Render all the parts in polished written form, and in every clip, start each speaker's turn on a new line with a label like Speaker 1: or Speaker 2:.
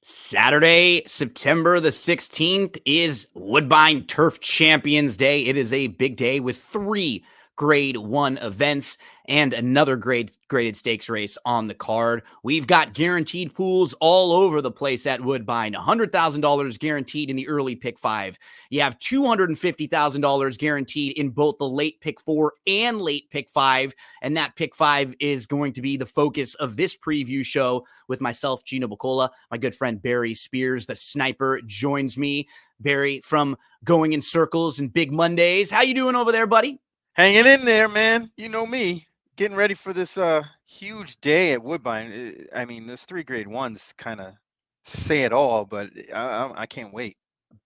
Speaker 1: Saturday, September the 16th is Woodbine Turf Champions Day. It is a big day with 3 Grade 1 events and another graded stakes race on the card. We've got guaranteed pools all over the place at Woodbine. $100,000 guaranteed in the early pick 5. You have $250,000 guaranteed in both the late pick 4 and late pick 5. And that pick 5 is going to be the focus of this preview show with myself, Gino Bacola. My good friend Barry Spears, the sniper, joins me. Barry, from Going in Circles and Big Mondays. How you doing over there, buddy?
Speaker 2: Hanging in there, man. You know me. Getting ready for this huge day at Woodbine. I mean, those 3 grade ones kind of say it all, but I can't wait.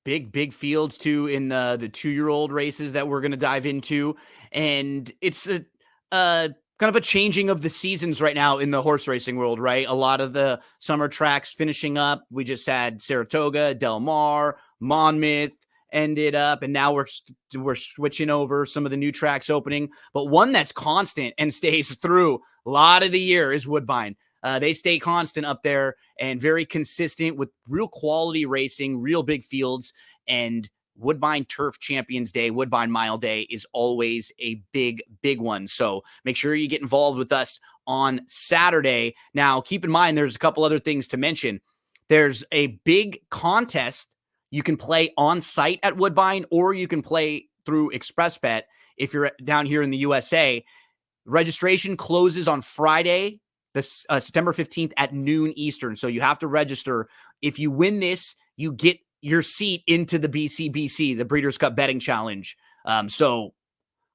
Speaker 1: Big fields too in the 2-year-old races that we're going to dive into, and it's a kind of a changing of the seasons right now in the horse racing world, right? A lot of the summer tracks finishing up. We just had Saratoga, Del Mar, Monmouth ended up, and now we're switching over some of the new tracks opening. But one that's constant and stays through a lot of the year is Woodbine. They stay constant up there and very consistent with real quality racing, real big fields, and Woodbine Turf Champions Day, Woodbine Mile Day is always a big one. So make sure you get involved with us on Saturday. Now, keep in mind, there's a couple other things to mention. There's a big contest you can play on site at Woodbine, or you can play through ExpressBet if you're down here in the USA. Registration closes on Friday, September 15th at noon Eastern. So you have to register. If you win this, you get your seat into the BCBC, the Breeders' Cup Betting Challenge. So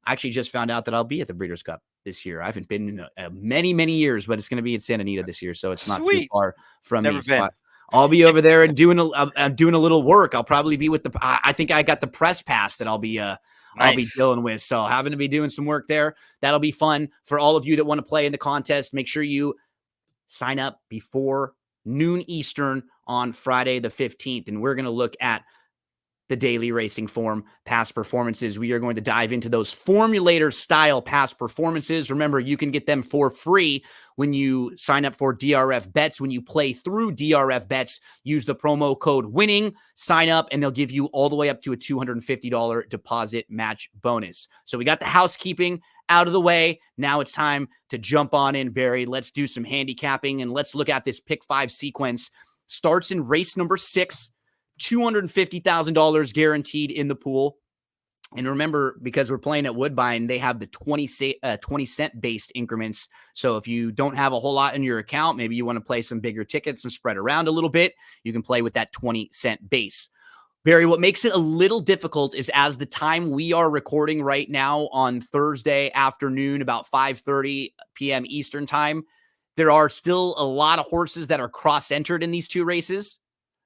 Speaker 1: I actually just found out that I'll be at the Breeders' Cup this year. I haven't been in many years, but it's going to be in Santa Anita this year. So it's not too far from
Speaker 2: Never
Speaker 1: me.
Speaker 2: been.
Speaker 1: So I'll be over there and doing a little work. I'll probably be with I think I got the press pass that I'll be dealing with. So having to be doing some work there. That'll be fun for all of you that want to play in the contest. Make sure you sign up before noon Eastern on Friday the 15th. And we're going to look at the daily racing form past performances. We are going to dive into those formulator style past performances. Remember, you can get them for free when you sign up for DRF Bets. When you play through DRF Bets, use the promo code WINNING, sign up, and they'll give you all the way up to a $250 deposit match bonus. So we got the housekeeping out of the way. Now it's time to jump on in, Barry. Let's do some handicapping, and let's look at this pick 5 sequence. Starts in race number 6. $250,000 guaranteed in the pool. And remember, because we're playing at Woodbine, they have the 20 cent based increments. So if you don't have a whole lot in your account, maybe you want to play some bigger tickets and spread around a little bit, you can play with that 20 cent base. Barry, what makes it a little difficult is, as the time we are recording right now on Thursday afternoon, about 5:30 p.m. Eastern time, there are still a lot of horses that are cross-entered in these 2 races.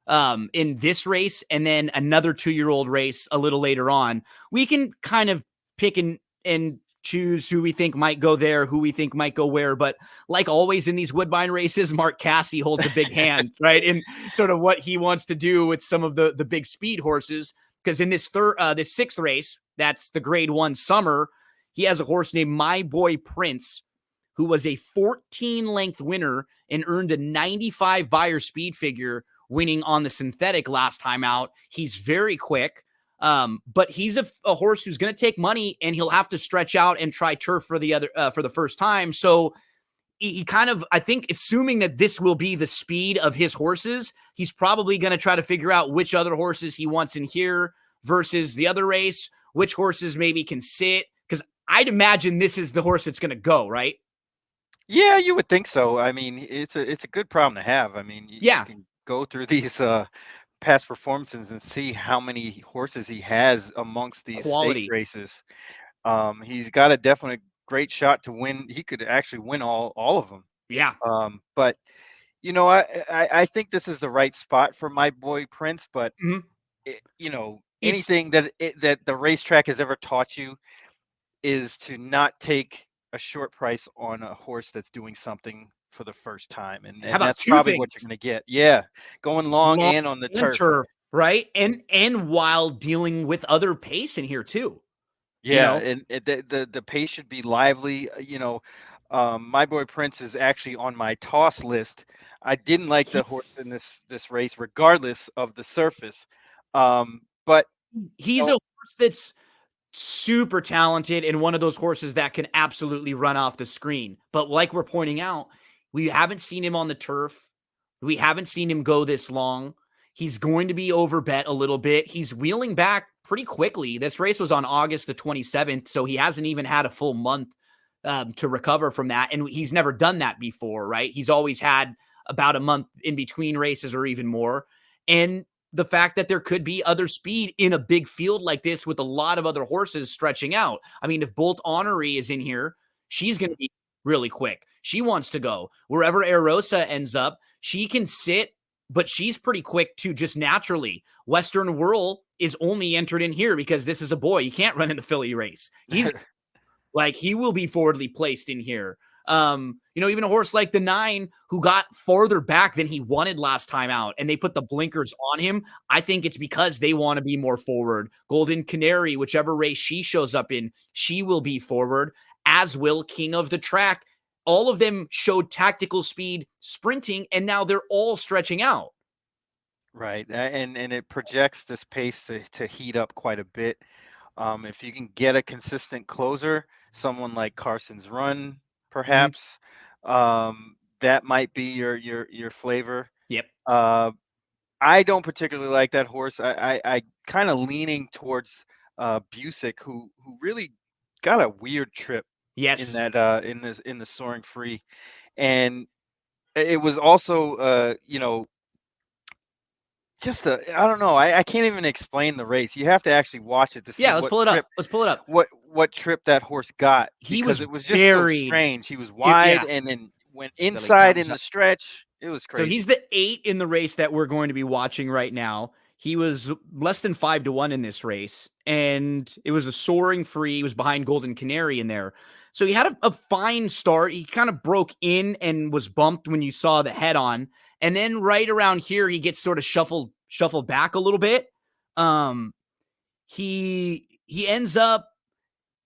Speaker 1: In this race, and then another 2-year-old race a little later on. We can kind of pick and choose who we think might go there, who we think might go where. But like always in these Woodbine races, Mark Casse holds a big hand, right? In sort of what he wants to do with some of the big speed horses. Because in this 6th race, that's the grade 1 summer, he has a horse named My Boy Prince, who was a 14-length winner and earned a 95 Beyer speed figure, winning on the synthetic last time out. He's very quick, but he's a horse who's going to take money, and he'll have to stretch out and try turf for the first time. So he kind of, I think, assuming that this will be the speed of his horses, he's probably going to try to figure out which other horses he wants in here versus the other race, which horses maybe can sit, because I'd imagine this is the horse that's going to go, right?
Speaker 2: Yeah, you would think so. I mean, it's a good problem to have. I mean, you can go through these past performances and see how many horses he has amongst these state races. He's got a definite great shot to win. He could actually win all of them.
Speaker 1: Yeah.
Speaker 2: But you know, I think this is the right spot for My Boy Prince. But you know, anything that the racetrack has ever taught you is to not take a short price on a horse that's doing something for the first time, and that's probably what you're going to get. Yeah, going long and on the turf,
Speaker 1: right? And while dealing with other pace in here too.
Speaker 2: Yeah, you know? And the pace should be lively. You know, My Boy Prince is actually on my toss list. I didn't like
Speaker 1: He,
Speaker 2: the horse in this race, regardless of the surface. But
Speaker 1: he's a
Speaker 2: oh,
Speaker 1: horse that's super talented and one of those horses that can absolutely run off the screen. But like we're pointing out, we haven't seen him on the turf. We haven't seen him go this long. He's going to be overbet a little bit. He's wheeling back pretty quickly. This race was on August the 27th, so he hasn't even had a full month to recover from that. And he's never done that before, right? He's always had about a month in between races or even more. And the fact that there could be other speed in a big field like this with a lot of other horses stretching out. I mean, if Bolt Honoree is in here, she's going to be really quick. She wants to go. Wherever Erosa ends up, she can sit, but she's pretty quick too, just naturally. Western Whirl is only entered in here because this is a boy. You can't run in the filly race. He's like, he will be forwardly placed in here. Even a horse like the 9 who got farther back than he wanted last time out and they put the blinkers on him. I think it's because they want to be more forward. Golden Canary, whichever race she shows up in, she will be forward, as will King of the Track. All of them showed tactical speed sprinting, and now they're all stretching out.
Speaker 2: right, and it projects this pace to heat up quite a bit. If you can get a consistent closer, someone like Carson's Run, perhaps, that might be your flavor.
Speaker 1: Yep.
Speaker 2: I don't particularly like that horse. I kind of leaning towards Busick, who really got a weird trip in
Speaker 1: Yes.
Speaker 2: that in the Soaring Free, and it was also just I don't know. I can't even explain the race. You have to actually watch it to see
Speaker 1: Yeah, let's pull it up. Let's pull it up.
Speaker 2: what trip that horse got,
Speaker 1: He
Speaker 2: because
Speaker 1: was
Speaker 2: it was just so
Speaker 1: buried.
Speaker 2: strange. He was wide
Speaker 1: Yeah.
Speaker 2: and then went inside in the stretch. It was crazy.
Speaker 1: So he's the 8 in the race that we're going to be watching right now. He was less than 5-1 in this race, and it was a Soaring Free. He was behind Golden Canary in there. So he had a fine start. He kind of broke in and was bumped when you saw the head on. And then right around here, he gets sort of shuffled back a little bit. He ends up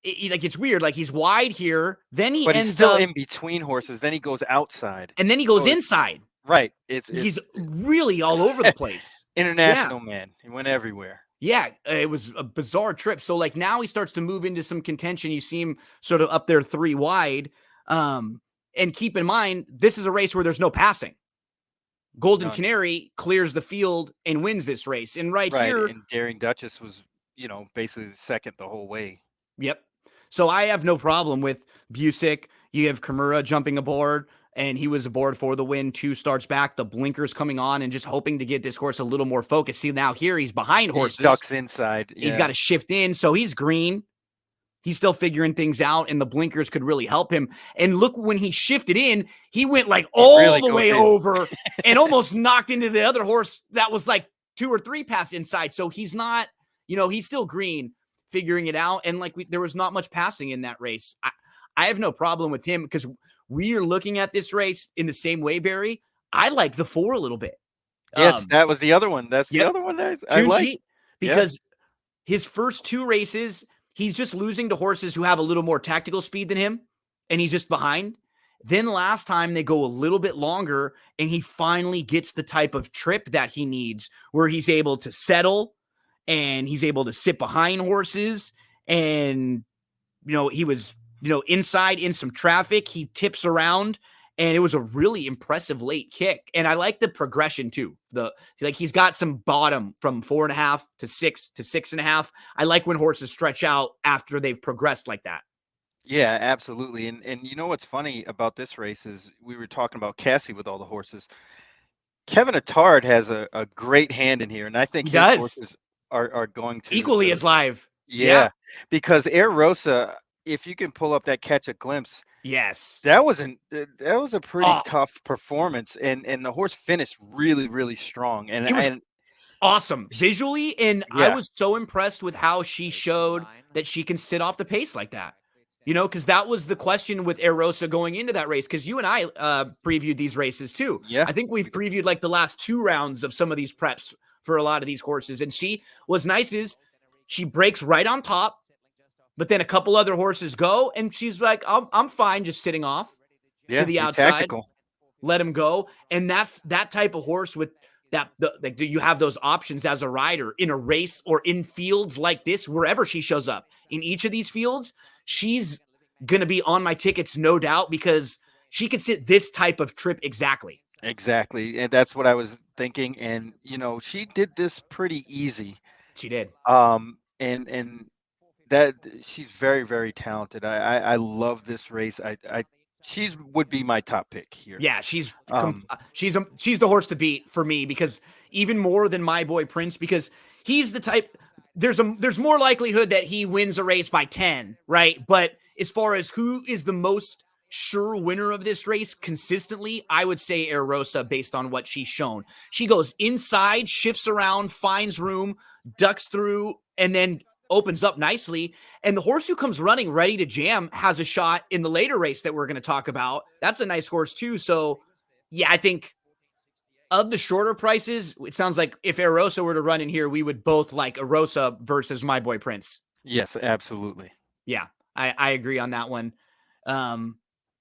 Speaker 1: like, it's weird. Like, he's wide here, then he
Speaker 2: But he's
Speaker 1: ends
Speaker 2: still
Speaker 1: up,
Speaker 2: in between horses. Then he goes outside.
Speaker 1: and then he goes
Speaker 2: So
Speaker 1: inside.
Speaker 2: right.
Speaker 1: He's really all over the place.
Speaker 2: International man. He went everywhere.
Speaker 1: Yeah, it was a bizarre trip. So like now he starts to move into some contention. You see him sort of up there 3 wide. And keep in mind, this is a race where there's no passing. Golden Canary clears the field and wins this race. And right here,
Speaker 2: and Daring Duchess was, basically second the whole way.
Speaker 1: Yep. So I have no problem with Busick. You have Kimura jumping aboard, and he was aboard for the win. 2 starts back, the blinkers coming on, and just hoping to get this horse a little more focused. See, now here he's behind horses.
Speaker 2: He ducks inside.
Speaker 1: He's got to shift in, so he's green. He's still figuring things out, and the blinkers could really help him. And look, when he shifted in, he went like all the way over and almost knocked into the other horse that was like 2 or 3 passes inside. So he's not, he's still green, figuring it out. And like there was not much passing in that race. I have no problem with him because we are looking at this race in the same way, Barry. I like the 4 a little bit.
Speaker 2: Yes, that was the other one. That's the other one that I like.
Speaker 1: Because his first 2 races, he's just losing to horses who have a little more tactical speed than him, and he's just behind. Then last time they go a little bit longer, and he finally gets the type of trip that he needs where he's able to settle and he's able to sit behind horses. And, he was, inside in some traffic. He tips around, and it was a really impressive late kick. And I like the progression too. He's got some bottom from 4.5 to 6 to 6.5. I like when horses stretch out after they've progressed like that.
Speaker 2: Yeah, absolutely. And you know what's funny about this race is we were talking about Cassie with all the horses. Kevin Attard has a great hand in here, and I think his horses are going to
Speaker 1: equally as live.
Speaker 2: Yeah, because Air Rosa, if you can pull up that Catch a Glimpse,
Speaker 1: yes,
Speaker 2: that was a pretty tough performance, and the horse finished really, really strong, and
Speaker 1: awesome visually. And I was so impressed with how she showed that she can sit off the pace like that. Because that was the question with Erosa going into that race. Because you and I previewed these races too.
Speaker 2: Yeah,
Speaker 1: I think we've previewed like the last 2 rounds of some of these preps for a lot of these horses. And she was nice is she breaks right on top, But then a couple other horses go, and she's like, I'm fine just sitting off to
Speaker 2: Yeah,
Speaker 1: the
Speaker 2: be
Speaker 1: outside,
Speaker 2: tactical.
Speaker 1: let him go. And that's that type of horse with that. Like, you have those options as a rider in a race or in fields like this, wherever she shows up. In each of these fields, she's going to be on my tickets, no doubt, because she could sit this type of trip exactly.
Speaker 2: Exactly. And that's what I was thinking. And, she did this pretty easy.
Speaker 1: She did.
Speaker 2: And that she's very, very talented. I love this race. She's would be my top pick here.
Speaker 1: Yeah, she's
Speaker 2: Um,
Speaker 1: the horse to beat for me, because even more than my boy Prince, because he's the type. There's more likelihood that he wins a race by 10, right? But as far as who is the most sure winner of this race consistently, I would say Air Rosa, based on what she's shown. She goes inside, shifts around, finds room, ducks through, and then opens up nicely. And the horse who comes running ready to jam has a shot in the later race that we're going to talk about. That's a nice horse too. So yeah, I think of the shorter prices, it sounds like if Erosa were to run in here, we would both like Erosa versus my boy Prince.
Speaker 2: yes, absolutely.
Speaker 1: Yeah, I agree on that one.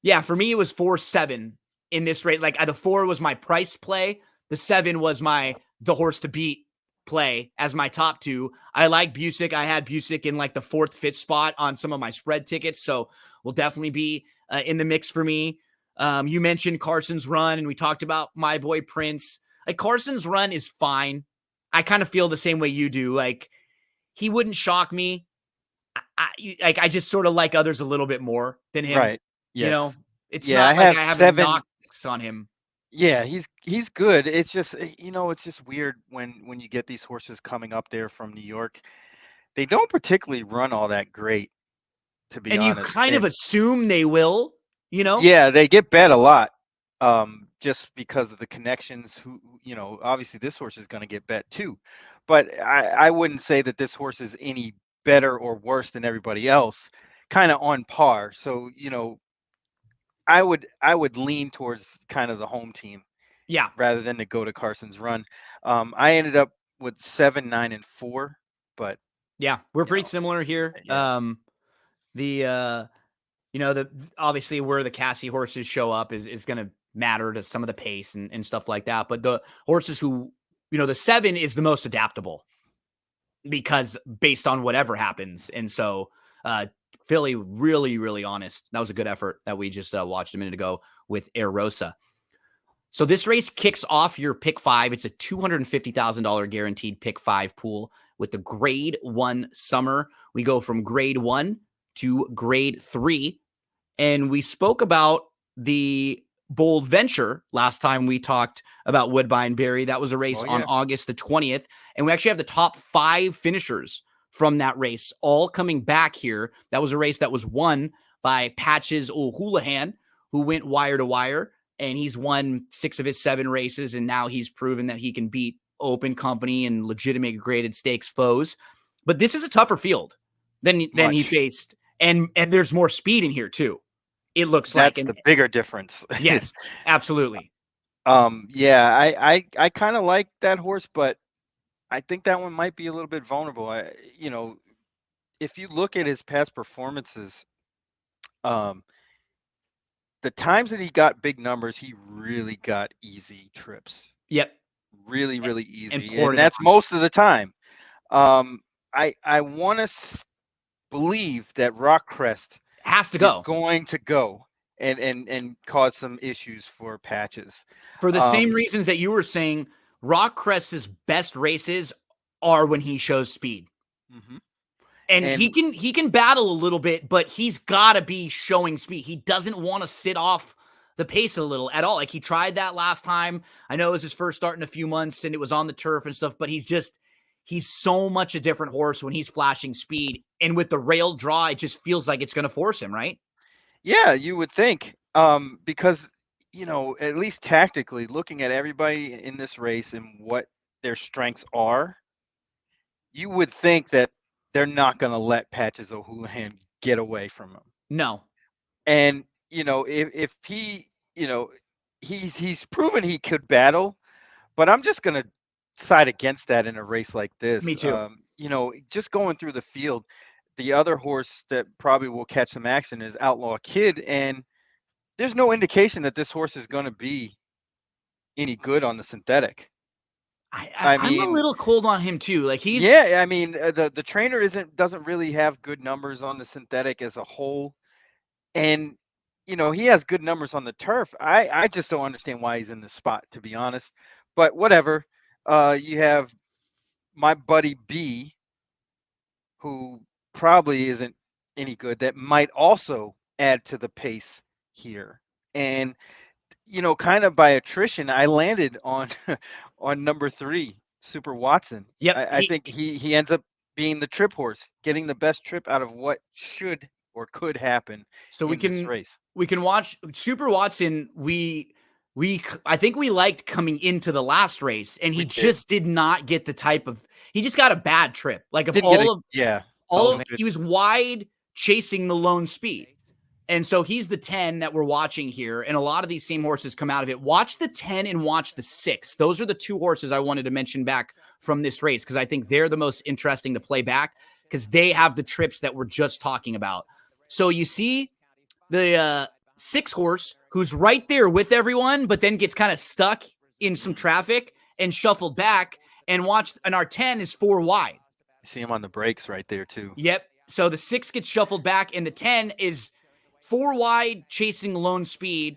Speaker 1: Yeah, for me, it was 4-7 in this race. Like, the 4 was my price play. The 7 was the horse to beat play as my top 2. I like Busick. I had Busick in like the 4th, 5th spot on some of my spread tickets. So will definitely be in the mix for me. You mentioned Carson's Run, and we talked about my boy Prince. Like, Carson's Run is fine. I kind of feel the same way you do. Like, he wouldn't shock me. I just sort of like others a little bit more than him.
Speaker 2: Right.
Speaker 1: You know,
Speaker 2: Yes.
Speaker 1: it's
Speaker 2: Yeah, I
Speaker 1: not like
Speaker 2: have
Speaker 1: I have a
Speaker 2: 7.
Speaker 1: knocks on him.
Speaker 2: Yeah, he's good. It's just, it's just weird when you get these horses coming up there from New York. They don't particularly run all that great, to be
Speaker 1: And you
Speaker 2: honest.
Speaker 1: kind of
Speaker 2: And
Speaker 1: assume they will,
Speaker 2: yeah, they get bet a lot, just because of the connections. Obviously this horse is going to get bet too, but I wouldn't say that this horse is any better or worse than everybody else. Kind of on par. So I would lean towards kind of the home team
Speaker 1: Yeah.
Speaker 2: rather than to go to Carson's Run. I ended up with 7, 9, and 4, but
Speaker 1: Yeah. We're
Speaker 2: you
Speaker 1: pretty
Speaker 2: know,
Speaker 1: similar here.
Speaker 2: yeah,
Speaker 1: The obviously where the Cassie horses show up is going to matter to some of the pace and stuff like that. But the horses who, the 7 is the most adaptable because based on whatever happens. And so, Philly, really, really honest. That was a good effort that we just watched a minute ago with Air Rosa. So this race kicks off your pick 5. It's a $250,000 guaranteed pick 5 pool with the grade 1 summer. We go from grade 1 to grade 3. And we spoke about the Bold Venture last time we talked about Woodbine Berry. That was a race on August the 20th. And we actually have the top 5 finishers from that race all coming back here. That was a race that was won by Patches O'Houlihan, who went wire to wire. And he's won 6 of his 7 races. And now he's proven that he can beat open company and legitimate graded stakes foes. But this is a tougher field than he faced. And there's more speed in here too. It looks like
Speaker 2: that's the bigger difference.
Speaker 1: Yes, absolutely.
Speaker 2: Yeah, I kind of like that horse, but I think that one might be a little bit vulnerable. If you look at his past performances, the times that he got big numbers, he really got easy trips.
Speaker 1: Yep.
Speaker 2: Really, really easy.
Speaker 1: And
Speaker 2: that's most of the time. I want to believe that Rockcrest
Speaker 1: has to
Speaker 2: is
Speaker 1: go.
Speaker 2: going to go and cause some issues for Patches.
Speaker 1: For the same reasons that you were saying, Rockcrest's best races are when he shows speed.
Speaker 2: Mm-hmm.
Speaker 1: And he can battle a little bit, but he's got to be showing speed. He doesn't want to sit off the pace a little at all. Like, he tried that last time. I know it was his first start in a few months and it was on the turf and stuff, but he's so much a different horse when he's flashing speed. And with the rail draw, it just feels like it's going to force him, right?
Speaker 2: Yeah, you would think. Because, at least tactically, looking at everybody in this race and what their strengths are, you would think that they're not going to let Patches O'Houlihan get away from him.
Speaker 1: No.
Speaker 2: And, if he, he's proven he could battle, but I'm just going to side against that in a race like this.
Speaker 1: Me too.
Speaker 2: Just going through the field, the other horse that probably will catch some action is Outlaw Kid, and there's no indication that this horse is going to be any good on the synthetic.
Speaker 1: I'm a little cold on him too. Like
Speaker 2: yeah, I mean, the trainer doesn't really have good numbers on the synthetic as a whole, and he has good numbers on the turf. I just don't understand why he's in this spot, to be honest. But whatever. You have my buddy B, who probably isn't any good. That might also add to the pace here, and kind of by attrition, I landed on on number 3, Super Watson.
Speaker 1: Yep.
Speaker 2: I think he ends up being the trip horse, getting the best trip out of what should or could happen.
Speaker 1: So
Speaker 2: this race.
Speaker 1: We can watch Super Watson. I think we liked coming into the last race, and he just did not get the type of. He just got a bad trip. Like he was wide chasing the lone speed. And so he's the 10 that we're watching here. And a lot of these same horses come out of it. Watch the 10 and watch the 6. Those are the 2 horses I wanted to mention back from this race, because I think they're the most interesting to play back, because they have the trips that we're just talking about. So you see the 6 horse who's right there with everyone, but then gets kind of stuck in some traffic and shuffled back, and our 10 is 4 wide.
Speaker 2: You see him on the brakes right there too.
Speaker 1: Yep. So the 6 gets shuffled back, and the 10 is 4 wide, chasing lone speed.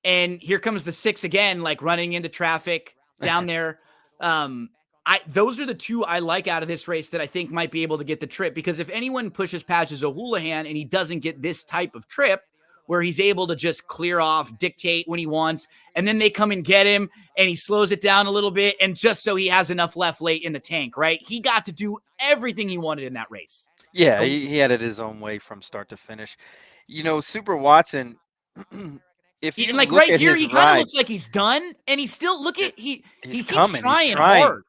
Speaker 1: And here comes the 6 again, like running into traffic down there. Those are the 2 I like out of this race that I think might be able to get the trip, because if anyone pushes Patches O'Houlihan and he doesn't get this type of trip where he's able to just clear off, dictate when he wants, and then they come and get him and he slows it down a little bit, and just so he has enough left late in the tank, right? He got to do everything he wanted in that race.
Speaker 2: Yeah, he had it his own way from start to finish. Super Watson, if you
Speaker 1: like right here, he kind of looks like he's done, and he's still he keeps trying hard.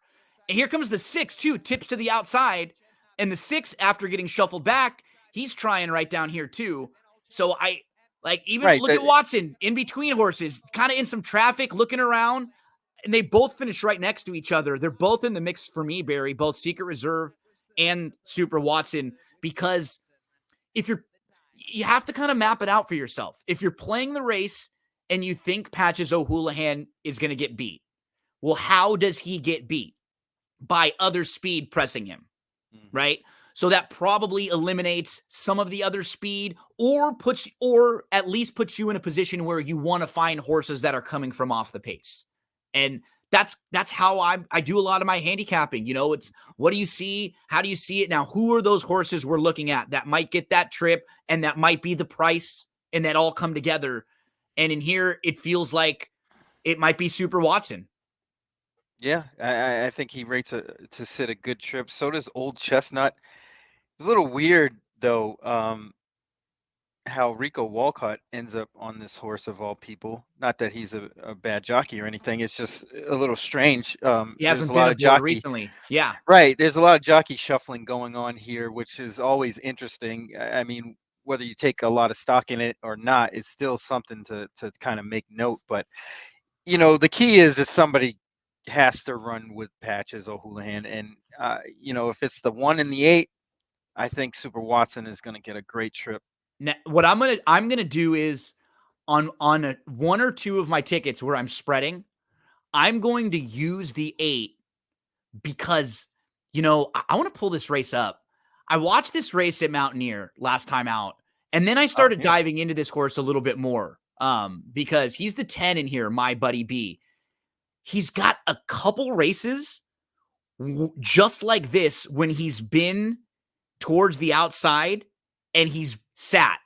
Speaker 1: And here comes the 6 too, tips to the outside, and the 6, after getting shuffled back, he's trying right down here too. So look at Watson in between horses, kind of in some traffic, looking around, and they both finish right next to each other. They're both in the mix for me, Barry, both Secret Reserve and Super Watson, because you have to kind of map it out for yourself. If you're playing the race and you think Patches O'Houlihan is going to get beat, well, how does he get beat? By other speed pressing him, right? So that probably eliminates some of the other speed, or at least puts you in a position where you want to find horses that are coming from off the pace. And that's how I do a lot of my handicapping. It's what do you see? How do you see it? Now, who are those horses we're looking at that might get that trip and that might be the price, and that all come together? And in here, it feels like it might be Super Watson.
Speaker 2: Yeah, I think he rates to sit a good trip. So does Old Chestnut. It's a little weird, though, how Rico Walcott ends up on this horse of all people. Not that he's a bad jockey or anything. It's just a little strange.
Speaker 1: He hasn't been a jockey recently. Yeah.
Speaker 2: Right. There's a lot of jockey shuffling going on here, which is always interesting. I mean, whether you take a lot of stock in it or not, it's still something to kind of make note. But, the key is that somebody has to run with Patches O'Houlihan. And, if it's the 1 and the 8, I think Super Watson is going to get a great trip.
Speaker 1: Now, what I'm gonna do is on 1 or 2 of my tickets where I'm spreading, I'm going to use the 8 because I want to pull this race up. I watched this race at Mountaineer last time out, and then I started diving into this horse a little bit more because he's the 10 in here, my buddy B. He's got a couple races just like this when he's been towards the outside and he's sat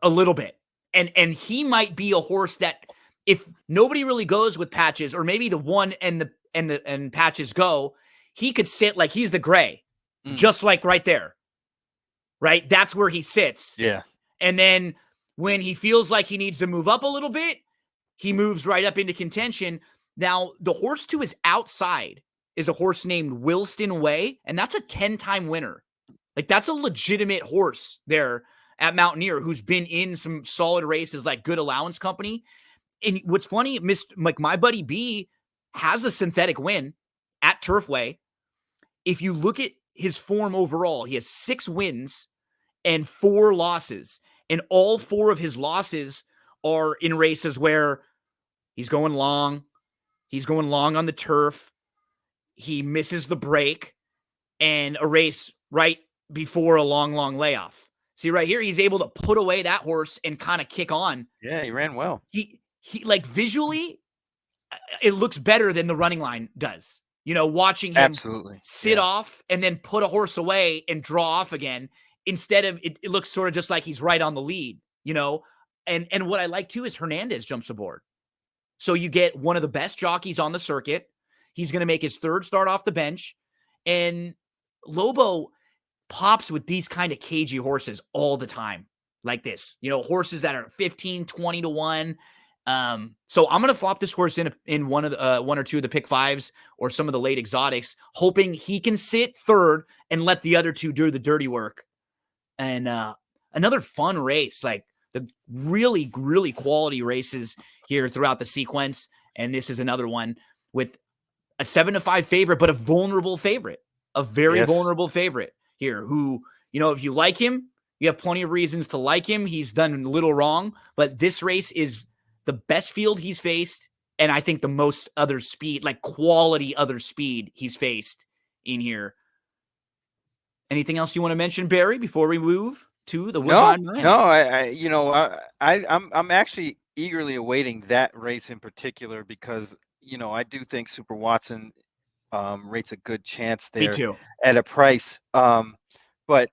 Speaker 1: a little bit. And he might be a horse that, if nobody really goes with Patches, or maybe the 1 and Patches go, he could sit like he's the gray, just like right there. Right? That's where he sits.
Speaker 2: Yeah.
Speaker 1: And then when he feels like he needs to move up a little bit, he moves right up into contention. Now, the horse to his outside is a horse named Wilston Way, and that's a 10-time winner. Like, that's a legitimate horse there at Mountaineer who's been in some solid races like Good Allowance Company. And what's funny, my buddy B has a synthetic win at Turfway. If you look at his form overall. He has 6 wins and 4 losses. And all 4 of his losses are in races where he's going long. He's going long on the turf. He misses the break and a race right before a long layoff. See right here, he's able to put away that horse and kind of kick on.
Speaker 2: Yeah, he ran well.
Speaker 1: He like visually, it looks better than the running line does. Watching him
Speaker 2: Absolutely
Speaker 1: sit off and then put a horse away and draw off again, instead of it looks sort of just like he's right on the lead. And what I like too is Hernandez jumps aboard. So you get one of the best jockeys on the circuit. He's going to make his 3rd start off the bench. And Lobo pops with these kind of cagey horses all the time like this. Horses that are 15, 20 to 1. So I'm going to flop this horse in one or two of the pick 5s or some of the late exotics, hoping he can sit 3rd and let the other 2 do the dirty work. And another fun race, like the really, really quality races here throughout the sequence. And this is another one with a 7-5 favorite, but a vulnerable favorite, a very vulnerable favorite here who, if you like him, you have plenty of reasons to like him. He's done little wrong, but this race is the best field he's faced. And I think the most other speed, like quality other speed he's faced in here. Anything else you want to mention, Barry, before we move to the Woodbine Mile?
Speaker 2: No, I'm actually eagerly awaiting that race in particular because, I do think Super Watson rates a good chance there.
Speaker 1: Me too.
Speaker 2: At a price. But,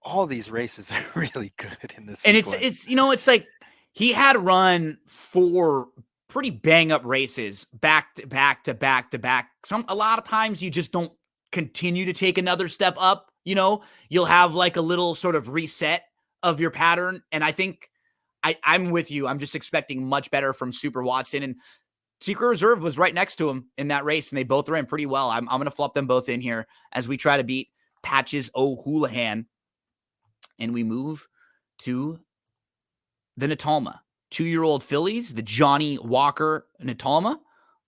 Speaker 2: all these races are really good in this.
Speaker 1: And
Speaker 2: sequence.
Speaker 1: it's like he had run 4 pretty bang up races back to back to back to back. A lot of times you just don't continue to take another step up. You'll have like a little sort of reset of your pattern. And I think I'm with you. I'm just expecting much better from Super Watson, and Secret Reserve was right next to him in that race, and they both ran pretty well. I'm going to flop them both in here as we try to beat Patches O'Houlihan. And we move to the Natalma. 2-year-old fillies, the Johnny Walker Natalma.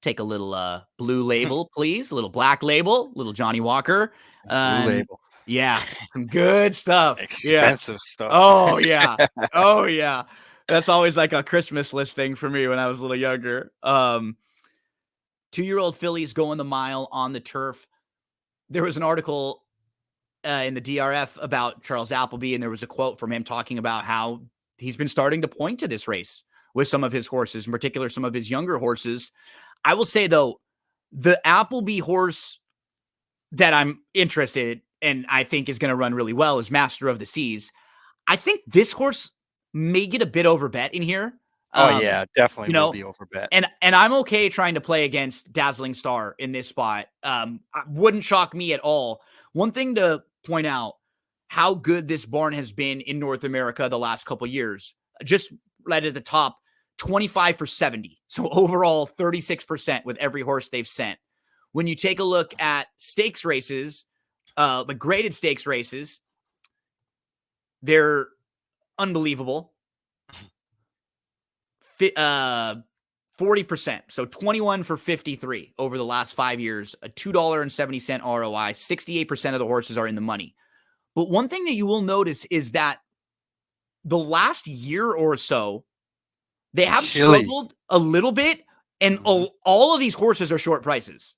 Speaker 1: Take a little blue label, please. A little black label, little Johnny Walker.
Speaker 2: Blue label.
Speaker 1: Yeah, some good stuff.
Speaker 2: Expensive stuff.
Speaker 1: Oh, yeah. Oh, yeah. That's always like a Christmas list thing for me when I was a little younger. 2-year-old fillies going the mile on the turf. There was an article in the DRF about Charles Appleby, and there was a quote from him talking about how he's been starting to point to this race with some of his horses, in particular some of his younger horses. I will say, though, the Appleby horse that I'm interested in and I think is going to run really well is Master of the Seas. I think this horse may get a bit overbet in here.
Speaker 2: Oh, yeah, definitely will be overbet.
Speaker 1: And I'm okay trying to play against Dazzling Star in this spot. Wouldn't shock me at all. One thing to point out, how good this barn has been in North America the last couple years. Just right at the top, 25 for 70. So overall, 36% with every horse they've sent. When you take a look at stakes races, the graded stakes races, they're unbelievable. 40%. So 21 for 53 over the last 5 years, a $2.70 ROI. 68% of the horses are in the money. But one thing that you will notice is that the last year or so, they have struggled a little bit, and all of these horses are short prices,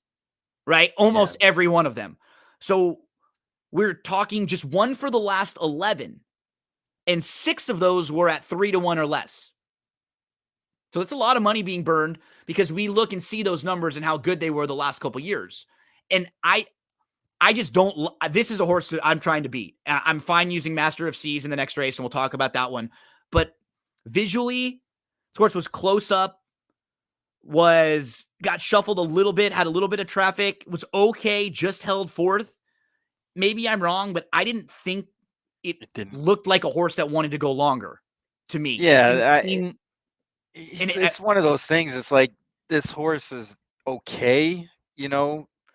Speaker 1: right? Almost every one of them. So we're talking just one for the last 11, and 6 of those were at 3 to 1 or less. So it's a lot of money being burned because we look and see those numbers and how good they were the last couple of years. And I just don't, this is a horse that I'm trying to beat. I'm fine using Master of Seas in the next race, and we'll talk about that one. But visually, this horse was close up, got shuffled a little bit, had a little bit of traffic, was okay, just held 4th. Maybe I'm wrong, but I didn't think it looked like a horse that wanted to go longer to me.
Speaker 2: Yeah, it's one of those things. It's like this horse is okay,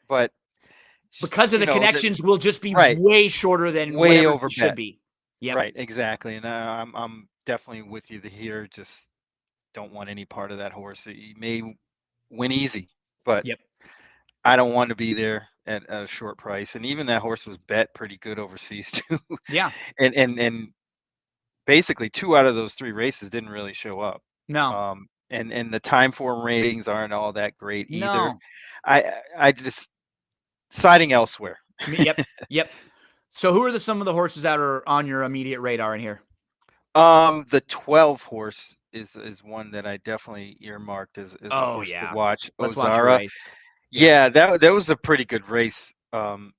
Speaker 2: but
Speaker 1: because of the connections will just be way shorter than
Speaker 2: way over
Speaker 1: should be.
Speaker 2: Yeah, right, exactly. And I'm definitely with you here. Just don't want any part of that horse. He may win easy, but I don't want to be there at a short price. And even that horse was bet pretty good overseas too.
Speaker 1: Yeah.
Speaker 2: And basically 2 out of those 3 races didn't really show up.
Speaker 1: No.
Speaker 2: And the time form ratings aren't all that great either.
Speaker 1: No.
Speaker 2: I just siding elsewhere.
Speaker 1: Yep. Yep. So who are some of the horses that are on your immediate radar in here?
Speaker 2: The 12 horse is one that I definitely earmarked as a
Speaker 1: Oh
Speaker 2: horse to
Speaker 1: yeah.
Speaker 2: watch.
Speaker 1: Let's watch your
Speaker 2: Ozara.
Speaker 1: race.
Speaker 2: Yeah, that was a pretty good race. And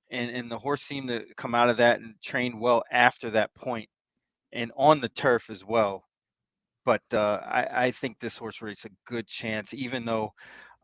Speaker 2: the horse seemed to come out of that and train well after that point and on the turf as well. But I think this horse race a good chance, even though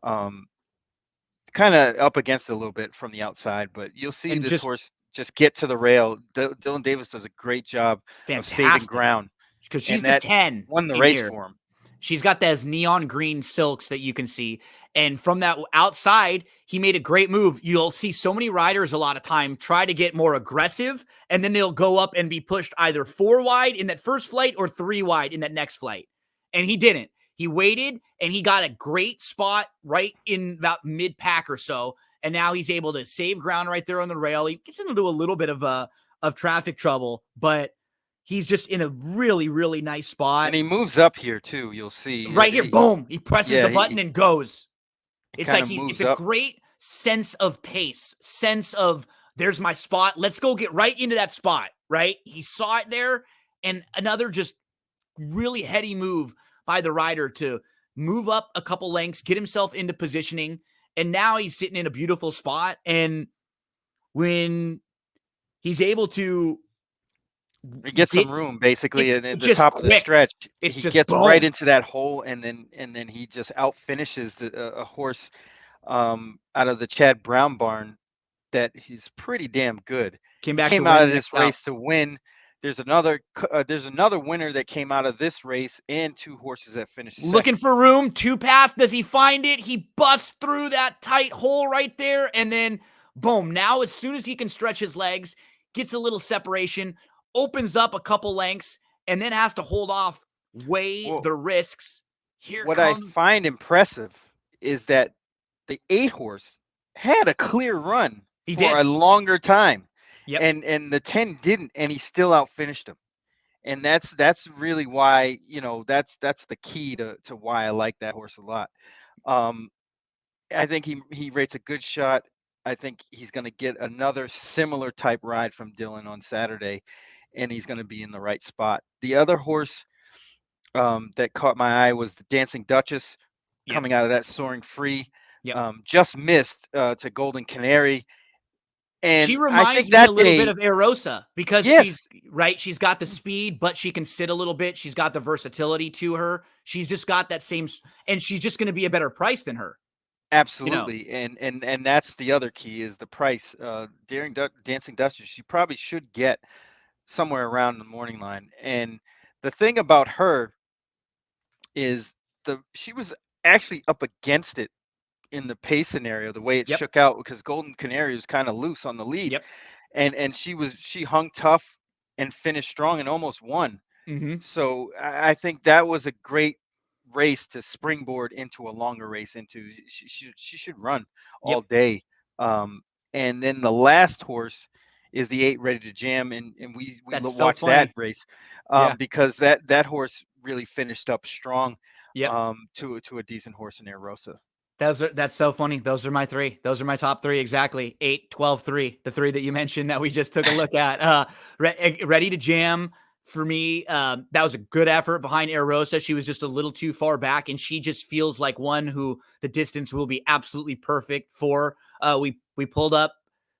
Speaker 2: kind of up against it a little bit from the outside. But you'll see
Speaker 1: And
Speaker 2: this
Speaker 1: just
Speaker 2: horse just get to the rail. Dylan Davis does a great job of saving
Speaker 1: fantastic.
Speaker 2: ground,
Speaker 1: Because she's
Speaker 2: and
Speaker 1: the
Speaker 2: that
Speaker 1: 10
Speaker 2: won the
Speaker 1: in
Speaker 2: race
Speaker 1: here.
Speaker 2: for him.
Speaker 1: She's got those neon green silks that you can see. And from that outside, he made a great move. You'll see so many riders a lot of time try to get more aggressive, and then they'll go up and be pushed either 4 wide in that first flight or 3 wide in that next flight. And he didn't. He waited, and he got a great spot right in about mid-pack or so. And now he's able to save ground right there on the rail. He gets into a little bit of traffic trouble, but he's just in a really, really nice spot.
Speaker 2: And he moves up here too. You'll see
Speaker 1: right here. Boom. He presses the button and goes.
Speaker 2: He
Speaker 1: It's
Speaker 2: kind
Speaker 1: like
Speaker 2: of moves
Speaker 1: it's a
Speaker 2: up.
Speaker 1: great sense of pace, sense of there's my spot. Let's go get right into that spot, right? He saw it there, and another just really heady move by the rider to move up a couple lengths, get himself into positioning, and now he's sitting in a beautiful spot. And when he's able to
Speaker 2: He gets some room basically, and at the
Speaker 1: just
Speaker 2: top of the
Speaker 1: quick.
Speaker 2: stretch,
Speaker 1: It's
Speaker 2: he
Speaker 1: just
Speaker 2: gets
Speaker 1: boom.
Speaker 2: right into that hole, and then he just out finishes a horse out of the Chad Brown barn that he's pretty damn good.
Speaker 1: Came
Speaker 2: He
Speaker 1: back to
Speaker 2: came out
Speaker 1: win
Speaker 2: of
Speaker 1: next
Speaker 2: this
Speaker 1: out.
Speaker 2: race to win. There's another winner that came out of this race, and 2 horses that finished
Speaker 1: Looking
Speaker 2: second.
Speaker 1: for room, 2 path. Does he find it? He busts through that tight hole right there, and then boom. Now, as soon as he can stretch his legs, gets a little separation, opens up a couple lengths, and then has to hold off, weigh the risks. Here
Speaker 2: What I
Speaker 1: comes.
Speaker 2: find impressive is that the 8 horse had a clear run
Speaker 1: He
Speaker 2: for
Speaker 1: did.
Speaker 2: a longer time.
Speaker 1: Yep.
Speaker 2: And the 10 didn't, and he still outfinished him. And that's really why, that's the key to why I like that horse a lot. I think he rates a good shot. I think he's going to get another similar type ride from Dylan on Saturday, and he's going to be in the right spot. The other horse that caught my eye was the Dancing Duchess, coming out of that Soaring Free.
Speaker 1: Yep.
Speaker 2: Just missed to Golden Canary. And
Speaker 1: She
Speaker 2: I
Speaker 1: reminds
Speaker 2: think
Speaker 1: me
Speaker 2: that
Speaker 1: a little
Speaker 2: day,
Speaker 1: bit of Erosa because
Speaker 2: yes,
Speaker 1: she's got the speed, but she can sit a little bit. She's got the versatility to her. She's just got that same, and she's just going to be a better price than her.
Speaker 2: absolutely. And that's the other key is the price. Dancing Duchess, you probably should get somewhere around the morning line. And the thing about her is she was actually up against it in the pace scenario, the way it shook out, because Golden Canary was kind of loose on the lead.
Speaker 1: Yep.
Speaker 2: And she hung tough and finished strong and almost won.
Speaker 1: Mm-hmm.
Speaker 2: So I think that was a great race to springboard into a longer race into. She should run all day. And then the last horse is the 8 Ready to Jam, and we watched that race because that horse really finished up strong to a decent horse in Rosa.
Speaker 1: That's so funny. Those are my 3. Those are my top 3 exactly. 8, 12, 3. The 3 that you mentioned that we just took a look at. Ready to Jam for me. That was a good effort behind Rosa. She was just a little too far back, and she just feels like one who the distance will be absolutely perfect for. We pulled up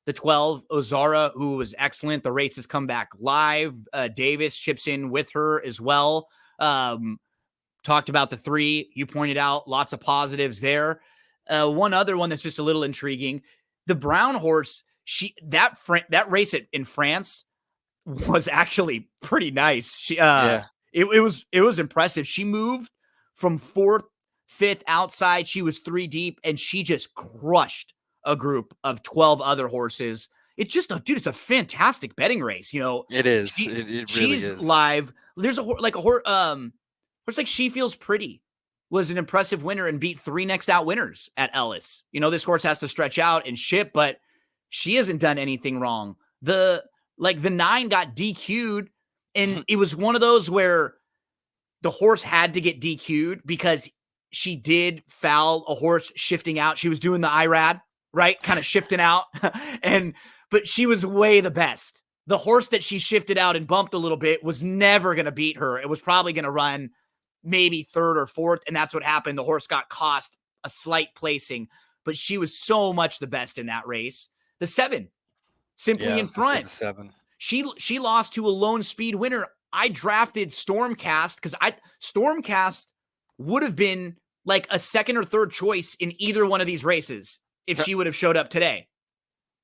Speaker 1: the 12 Ozara, who was excellent. The race has come back live. Davis chips in with her as well. Talked about the 3 you pointed out, lots of positives there. One other one that's just a little intriguing, the brown horse. That race in France was actually pretty nice. It was impressive. She moved from 4th, 5th outside. She was 3 deep, and she just crushed a group of 12 other horses. It's just it's a fantastic betting race.
Speaker 2: It is. It really
Speaker 1: she's
Speaker 2: is
Speaker 1: live. There's horse like She Feels Pretty was an impressive winner and beat 3 next out winners at Ellis. This horse has to stretch out and ship, but she hasn't done anything wrong. The 9 got DQ'd, and it was one of those where the horse had to get DQ'd because she did foul a horse shifting out. She was doing the IRAD, right? Kind of shifting out. But she was way the best. The horse that she shifted out and bumped a little bit was never going to beat her. It was probably going to run maybe third or fourth, and that's what happened. The horse got cost a slight placing, but she was so much the best in that race. The 7, simply in front.
Speaker 2: The 7.
Speaker 1: She lost to a lone speed winner. I drafted Stormcast because Stormcast would have been like a second or third choice in either one of these races if she would have showed up today,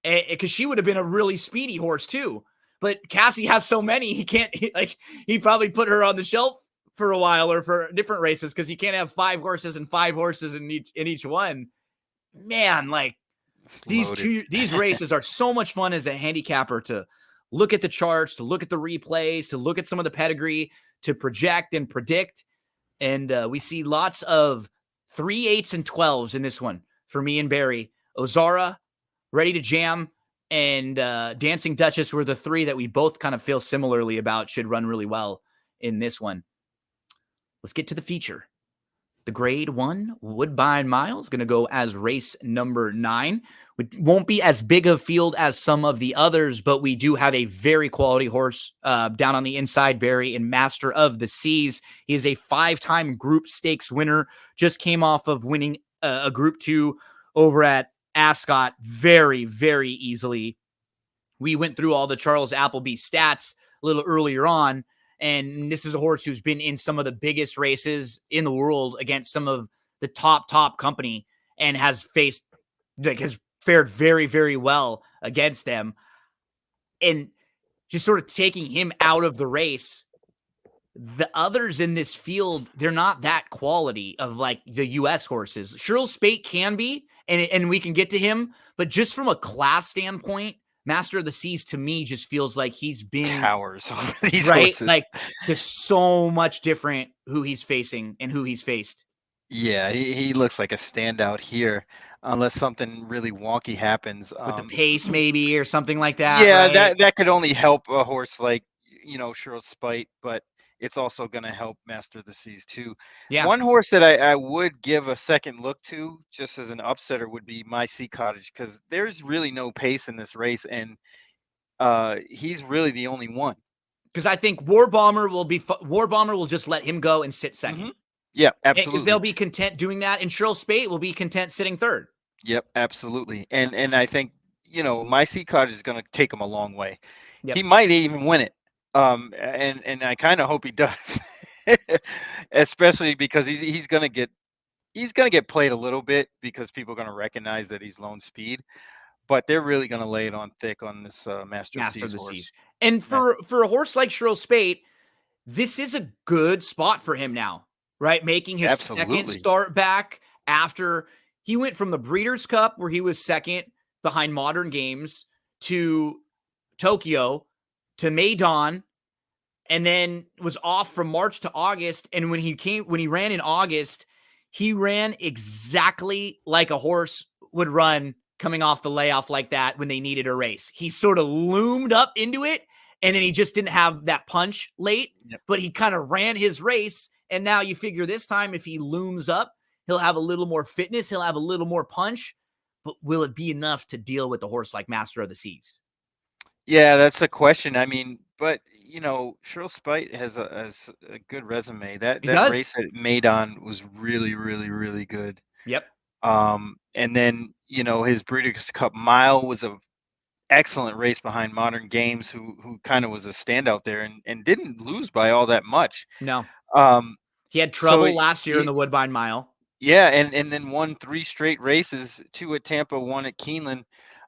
Speaker 1: because she would have been a really speedy horse too. But Cassie has so many, he probably put her on the shelf for a while or for different races because you can't have 5 horses and 5 horses in each one. Man, these races are so much fun as a handicapper to look at the charts, to look at the replays, to look at some of the pedigree, to project and predict. And we see lots of 3, 8s, and 12s in this one for me and Barry. Ozara, Ready to Jam, and Dancing Duchess were the 3 that we both kind of feel similarly about should run really well in this one. Let's get to the feature. The grade 1 Woodbine Mile is going to go as race number 9. It won't be as big a field as some of the others, but we do have a very quality horse down on the inside, Barry, and Master of the Seas. He is a 5-time group stakes winner. Just came off of winning a group 2 over at Ascot very, very easily. We went through all the Charles Appleby stats a little earlier on, and this is a horse who's been in some of the biggest races in the world against some of the top company and has fared very, very well against them. And just sort of taking him out of the race, the others in this field, they're not that quality of like the U.S. horses. Cheryl Spate can be, and we can get to him, but just from a class standpoint, Master of the Seas to me just feels like he's been
Speaker 2: towers over these
Speaker 1: right.
Speaker 2: horses.
Speaker 1: Like there's so much different who he's facing and who he's faced.
Speaker 2: Yeah, he looks like a standout here, unless something really wonky happens
Speaker 1: with the pace, maybe, or something like that.
Speaker 2: Yeah,
Speaker 1: right?
Speaker 2: that could only help a horse like Cheryl Spite, but it's also going to help Master of the Seas too.
Speaker 1: Yeah.
Speaker 2: One horse that I would give a second look to, just as an upsetter, would be My Sea Cottage, because there's really no pace in this race, and he's really the only one.
Speaker 1: Because I think War Bomber will just let him go and sit second.
Speaker 2: Mm-hmm. Yeah, absolutely.
Speaker 1: Because they'll be content doing that, and Cheryl Spate will be content sitting third.
Speaker 2: Yep, absolutely. And I think My Sea Cottage is going to take him a long way. Yep. He might even win it. And I kind of hope he does, especially because he's gonna get played a little bit because people are gonna recognize that he's lone speed, but they're really gonna lay it on thick on this Master of the Seas.
Speaker 1: And for a horse like Cheryl Spate, this is a good spot for him now, right? Making his second start back after he went from the Breeders' Cup where he was second behind Modern Games to Tokyo to Maidan, and then was off from March to August. And when he ran in August, he ran exactly like a horse would run coming off the layoff like that when they needed a race. He sort of loomed up into it, and then he just didn't have that punch late, but he kind of ran his race. And now you figure this time, if he looms up, he'll have a little more fitness. He'll have a little more punch, but will it be enough to deal with a horse like Master of the Seas?
Speaker 2: Yeah, that's the question. I mean, but Cheryl Spite has a good resume. That race at Maidan was really, really, really good.
Speaker 1: Yep.
Speaker 2: And then his Breeders' Cup Mile was a excellent race behind Modern Games, who kind of was a standout there and didn't lose by all that much.
Speaker 1: No. He had trouble last year in the Woodbine Mile.
Speaker 2: Yeah, and then won 3 straight races, 2 at Tampa, 1 at Keeneland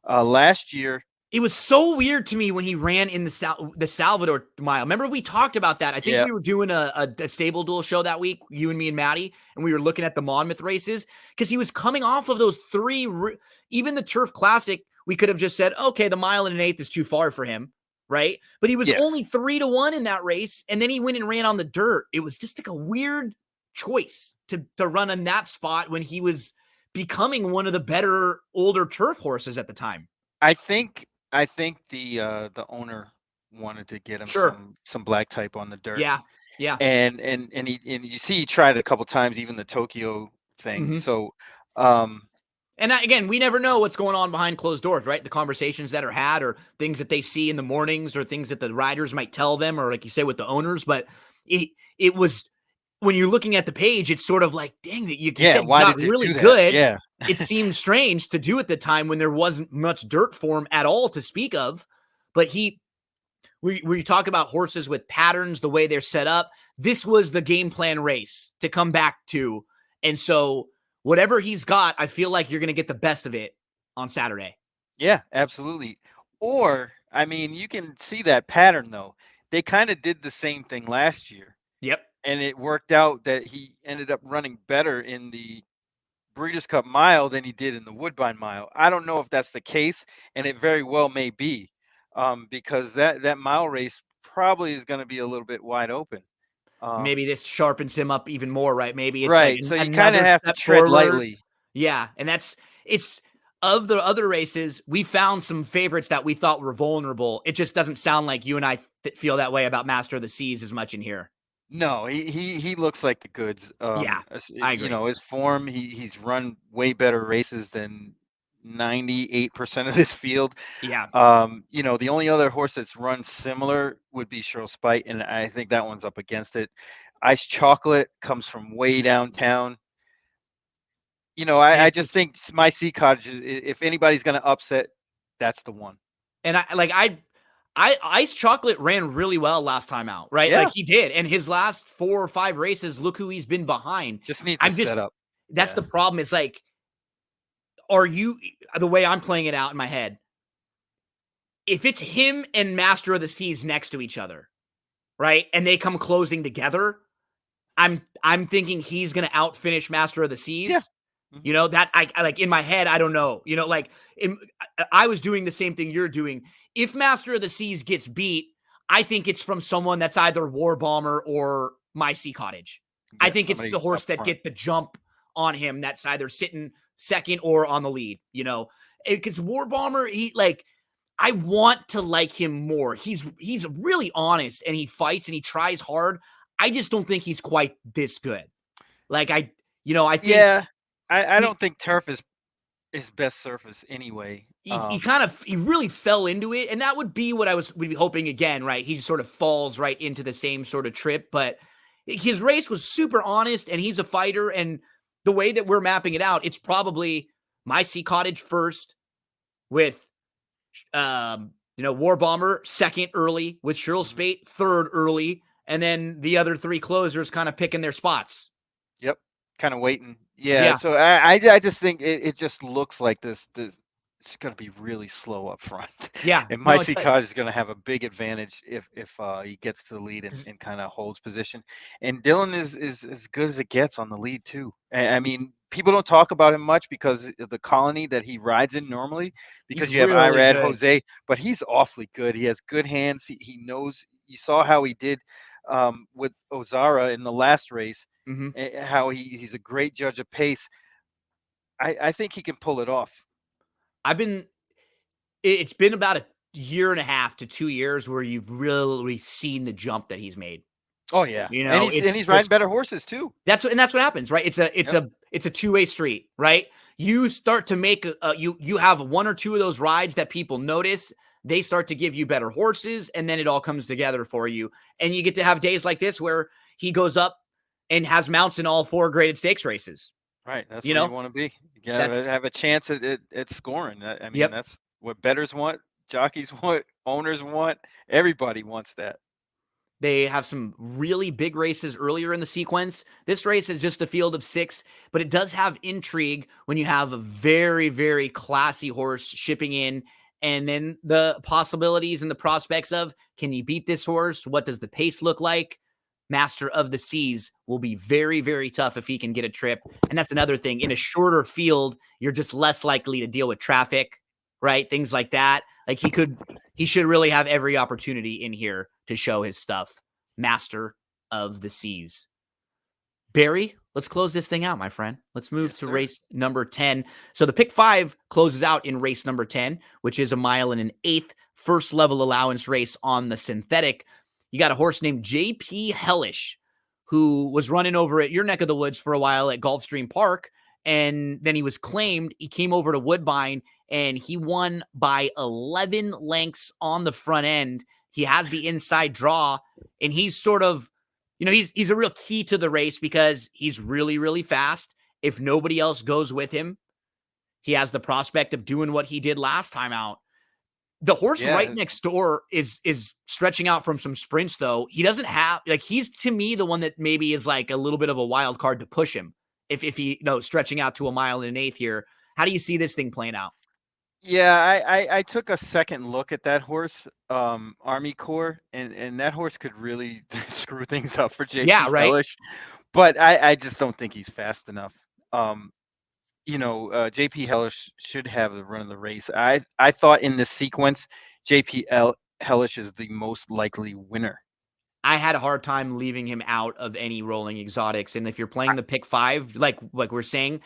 Speaker 2: last year.
Speaker 1: It was so weird to me when he ran in the Salvador Mile. Remember we talked about that? I think we were doing a stable duel show that week, you and me and Maddie, and we were looking at the Monmouth races because he was coming off of those 3. Even the Turf Classic, we could have just said, okay, the mile and an eighth is too far for him, right? But he was only 3-1 in that race, and then he went and ran on the dirt. It was just like a weird choice to run in that spot when he was becoming one of the better older turf horses at the time.
Speaker 2: I think the owner wanted to get him
Speaker 1: Sure.
Speaker 2: some black type on the dirt.
Speaker 1: Yeah. Yeah.
Speaker 2: And you see he tried a couple times, even the Tokyo thing. So
Speaker 1: and again, we never know what's going on behind closed doors, right? The conversations that are had, or things that they see in the mornings, or things that the riders might tell them, or like you say with the owners. But it was, when you're looking at the page, it's sort of like, dang, that you said he
Speaker 2: why
Speaker 1: got
Speaker 2: did you
Speaker 1: really
Speaker 2: do that?
Speaker 1: good.
Speaker 2: Yeah.
Speaker 1: It seemed strange to do at the time when there wasn't much dirt for him at all to speak of. But where you talk about horses with patterns, the way they're set up, this was the game plan race to come back to. And so whatever he's got, I feel like you're going to get the best of it on Saturday.
Speaker 2: Yeah, absolutely. Or, I mean, you can see that pattern, though. They kind of did the same thing last year.
Speaker 1: Yep.
Speaker 2: And it worked out that he ended up running better in the Breeders' Cup Mile than he did in the Woodbine Mile. I don't know if that's the case, and it very well may be, because that mile race probably is going to be a little bit wide open.
Speaker 1: Maybe this sharpens him up even more, right? Maybe it's
Speaker 2: right.
Speaker 1: like
Speaker 2: So you kind of
Speaker 1: another
Speaker 2: have to
Speaker 1: step
Speaker 2: tread
Speaker 1: forward.
Speaker 2: lightly.
Speaker 1: Yeah. And it's of the other races, we found some favorites that we thought were vulnerable. It just doesn't sound like you and I feel that way about Master of the Seas as much in here.
Speaker 2: No, he looks like the goods.
Speaker 1: Yeah, I agree.
Speaker 2: You know, his form, he's run way better races than 98% of this field.
Speaker 1: Yeah.
Speaker 2: You know, the only other horse that's run similar would be Cheryl Spite, and I think that one's up against it. Ice Chocolate comes from way downtown. You know, I just think My Sea Cottage, if anybody's going to upset, that's the one.
Speaker 1: And Ice Chocolate ran really well last time out, right?
Speaker 2: Yeah.
Speaker 1: Like he did. And his last 4 or 5 races, look who he's been behind.
Speaker 2: Just needs to set up.
Speaker 1: That's the problem. Is like, the way I'm playing it out in my head, if it's him and Master of the Seas next to each other, right? And they come closing together, I'm thinking he's going to outfinish Master of the Seas.
Speaker 2: Yeah.
Speaker 1: You know, that I like in my head, I don't know, you know, like I was doing the same thing you're doing. If Master of the Seas gets beat, I think it's from someone that's either War Bomber or My Sea Cottage. I think it's the horse that get the jump on him that's either sitting second or on the lead, you know, because War Bomber, I want to like him more. He's really honest, and he fights and he tries hard. I just don't think he's quite this good. Like I think.
Speaker 2: Yeah. I don't think turf is his best surface anyway.
Speaker 1: He really fell into it, and that would be what we'd be hoping again, right? He just sort of falls right into the same sort of trip, but his race was super honest, and he's a fighter, and the way that we're mapping it out, it's probably My Sea Cottage first with, War Bomber second early, with Cheryl Spate third early, and then the other 3 closers kind of picking their spots.
Speaker 2: Yep. Kind of waiting. Yeah. So I just think it just looks like this it's going to be really slow up front.
Speaker 1: Yeah.
Speaker 2: And My Sea Cottage is going to have a big advantage if he gets to the lead and kind of holds position. And Dylan is as good as it gets on the lead too. I mean, people don't talk about him much because of the colony that he rides in normally, because you have really Irad, Jose, but he's awfully good. He has good hands. He knows. You saw how he did with Ozara in the last race. How he's a great judge of pace. I think he can pull it off.
Speaker 1: It's been about a year and a half to 2 years where you've really seen the jump that he's made.
Speaker 2: Oh yeah,
Speaker 1: you know,
Speaker 2: and he's riding better horses too.
Speaker 1: That's what happens, right? It's a two-way street, right? You start to make you have 1 or 2 of those rides that people notice. They start to give you better horses, and then it all comes together for you. And you get to have days like this where he goes up and has mounts in all 4 graded stakes races.
Speaker 2: Right. That's what you want to be. You gotta have a chance at scoring. I mean, that's what bettors want, jockeys want, owners want. Everybody wants that.
Speaker 1: They have some really big races earlier in the sequence. This race is just a field of 6, but it does have intrigue when you have a very, very classy horse shipping in, and then the possibilities and the prospects of, can you beat this horse? What does the pace look like? Master of the Seas will be very, very tough if he can get a trip. And that's another thing. In a shorter field, you're just less likely to deal with traffic, right? Things like that. Like he should really have every opportunity in here to show his stuff. Master of the Seas. Barry, let's close this thing out, my friend. Let's move
Speaker 2: Yes,
Speaker 1: to
Speaker 2: sir.
Speaker 1: race number 10. So the pick 5 closes out in race number 10, which is a mile and an eighth first level allowance race on the synthetic. You got a horse named JP Hellish, who was running over at your neck of the woods for a while at Gulfstream Park. And then he was claimed. He came over to Woodbine and he won by 11 lengths on the front end. He has the inside draw, and he's sort of, he's a real key to the race because he's really, really fast. If nobody else goes with him, he has the prospect of doing what he did last time out. The horse right next door is stretching out from some sprints, though. He doesn't have, he's to me the one that maybe is like a little bit of a wild card to push him if he, stretching out to a mile and an eighth here. How do you see this thing playing out?
Speaker 2: Yeah, I took a second look at that horse, Army Corps, and that horse could really screw things up for JP
Speaker 1: Yeah, right.
Speaker 2: Hellish, but I just don't think he's fast enough. JP Hellish should have the run of the race. I thought in this sequence, Hellish is the most likely winner.
Speaker 1: I had a hard time leaving him out of any rolling exotics, and if you're playing the pick 5, like we're saying,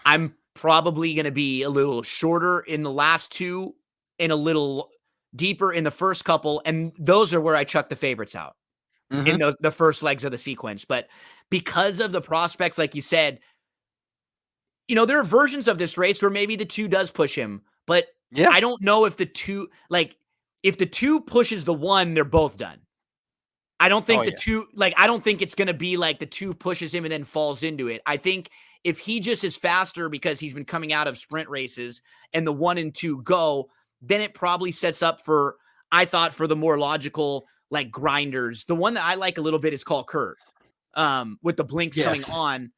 Speaker 1: I'm probably going to be a little shorter in the last two and a little deeper in the first couple. And those are where I chuck the favorites out in the first legs of the sequence. But because of the prospects, like you said, there are versions of this race where maybe the 2 does push him, but I don't know if the 2, if the 2 pushes the 1, they're both done. I don't think I don't think it's going to be like the 2 pushes him and then falls into it. I think if he just is faster because he's been coming out of sprint races and the 1 and 2 go, then it probably sets up for the more logical, grinders. The one that I like a little bit is called Kurt, with the blinks coming on.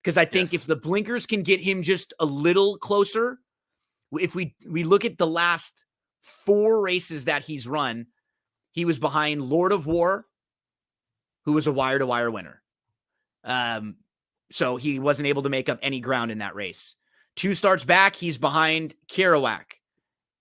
Speaker 1: Because I think if the blinkers can get him just a little closer, if we look at the last 4 races that he's run, he was behind Lord of War, who was a wire-to-wire winner. So he wasn't able to make up any ground in that race. 2 starts back, he's behind Kerouac.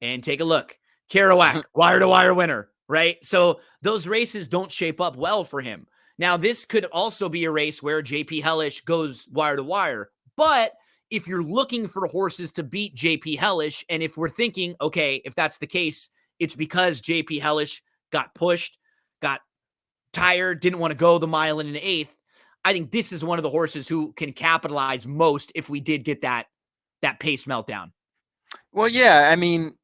Speaker 1: And take a look. Kerouac, wire-to-wire winner, right? So those races don't shape up well for him. Now, this could also be a race where JP Hellish goes wire-to-wire. But if you're looking for horses to beat JP Hellish, and if we're thinking, okay, if that's the case, it's because JP Hellish got pushed, got tired, didn't want to go the mile and an eighth, I think this is one of the horses who can capitalize most if we did get that pace meltdown.
Speaker 2: Well, yeah, I mean,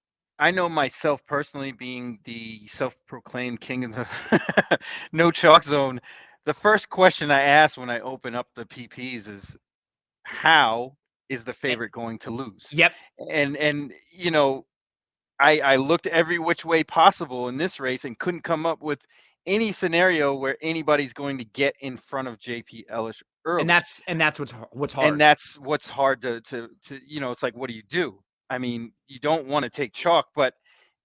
Speaker 2: I know myself personally, being the self-proclaimed king of the no chalk zone, the first question I ask when I open up the PPs is, how is the favorite going to lose?
Speaker 1: Yep.
Speaker 2: And I looked every which way possible in this race and couldn't come up with any scenario where anybody's going to get in front of JP Hellish early.
Speaker 1: And that's what's hard.
Speaker 2: And that's what's hard to it's like, what do you do? I mean, you don't want to take chalk, but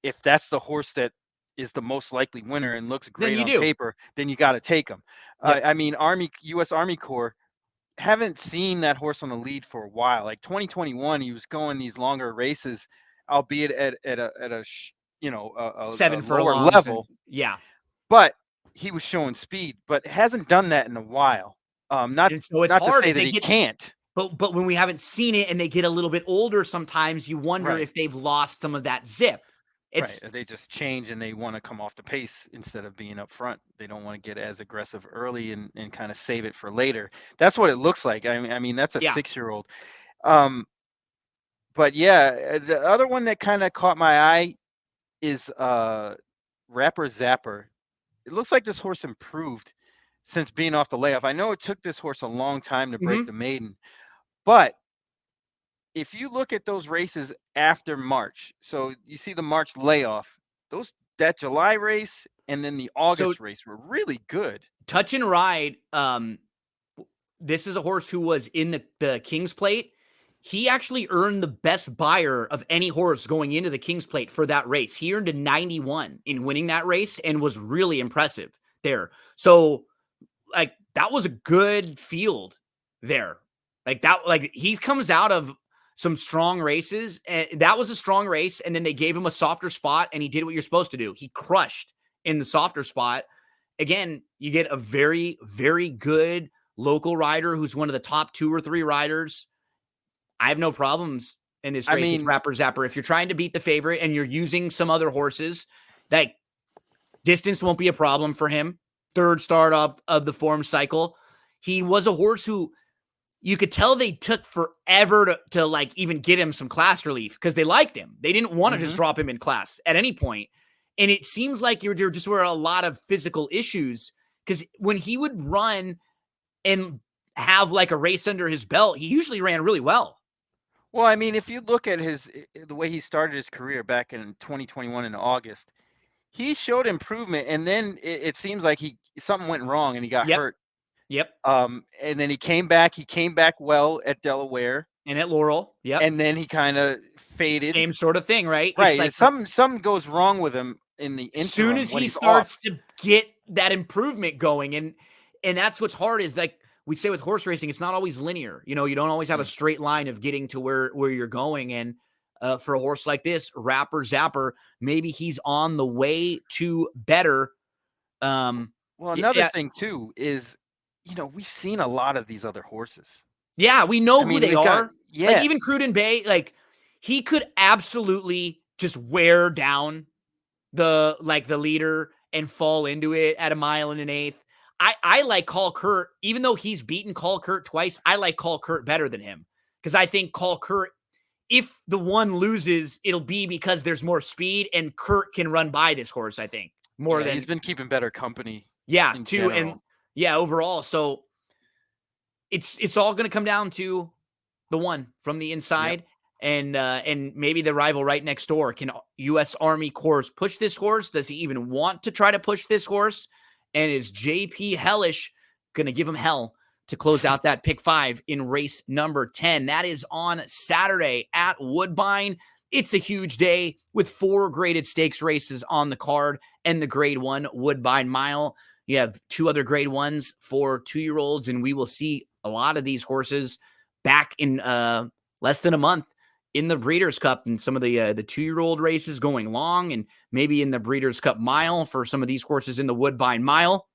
Speaker 2: if that's the horse that is the most likely winner and looks great on paper, then you got to take him. Yep. I mean, U.S. Army Corps, haven't seen that horse on the lead for a while. Like 2021, he was going these longer races, albeit at a
Speaker 1: 7
Speaker 2: lower level.
Speaker 1: Yeah.
Speaker 2: But he was showing speed, but hasn't done that in a while. Not to say that he can't.
Speaker 1: But when we haven't seen it and they get a little bit older, sometimes you wonder if they've lost some of that zip.
Speaker 2: Right. They just change and they want to come off the pace instead of being up front. They don't want to get as aggressive early and kind of save it for later. That's what it looks like. I mean, that's a 6-year-old. But yeah, the other one that kind of caught my eye is Rapper Zapper. It looks like this horse improved since being off the layoff. I know it took this horse a long time to break the maiden, but if you look at those races after March, so you see the March layoff, that July race and then the August race were really good.
Speaker 1: Touch and Ride, this is a horse who was in the King's Plate. He actually earned the best buyer of any horse going into the King's Plate for that race. He earned a 91 in winning that race and was really impressive there. So, that was a good field there. He comes out of some strong races, and that was a strong race, and then they gave him a softer spot, and he did what you're supposed to do. He crushed in the softer spot. Again, you get a very, very good local rider who's one of the top 2 or 3 riders, I have no problems in this race with Rapper Zapper. If you're trying to beat the favorite and you're using some other horses, that distance won't be a problem for him. Third start of the form cycle. He was a horse who you could tell they took forever to like even get him some class relief because they liked him. They didn't want to just drop him in class at any point. And it seems like there just were a lot of physical issues because when he would run and have like a race under his belt, he usually ran really well.
Speaker 2: Well, I mean, if you look at the way he started his career back in 2021 in August, he showed improvement, and then it seems like something went wrong and he got hurt.
Speaker 1: Yep.
Speaker 2: And then he came back. He came back well at Delaware
Speaker 1: and at Laurel. Yep.
Speaker 2: And then he kind of faded.
Speaker 1: Same sort of thing, right?
Speaker 2: Right. It's like something goes wrong with him in the interim.
Speaker 1: As soon as he starts to get that improvement going, and that's what's hard is like we say with horse racing, it's not always linear. You know, you don't always have a straight line of getting to where you're going. And for a horse like this, Rapper Zapper, maybe he's on the way to better.
Speaker 2: Well, another thing too is, you know, we've seen a lot of these other horses.
Speaker 1: Yeah, we know who they are.
Speaker 2: Yeah.
Speaker 1: Like even Cruden Bay, like he could absolutely just wear down the leader and fall into it at 1 1/8 miles. I like Call Kurt, even though he's beaten Call Kurt twice. I like Call Kurt better than him because I think Call Kurt, if the one loses, it'll be because there's more speed and Kurt can run by this horse. I think more than
Speaker 2: he's been keeping better company.
Speaker 1: Yeah, too, and overall. So it's all going to come down to the one from the inside. Yep. And maybe the rival right next door. Can U.S. Army Corps push this horse? Does he even want to try to push this horse? And is J.P. Hellish going to give him hell to close out that pick 5 in race number 10? That is on Saturday at Woodbine. It's a huge day with 4 graded stakes races on the card and the grade 1 Woodbine Mile. You have 2 other grade 1s for 2-year-olds, and we will see a lot of these horses back in less than a month in the Breeders' Cup, and some of the 2-year-old races going long, and maybe in the Breeders' Cup Mile for some of these horses in the Woodbine Mile.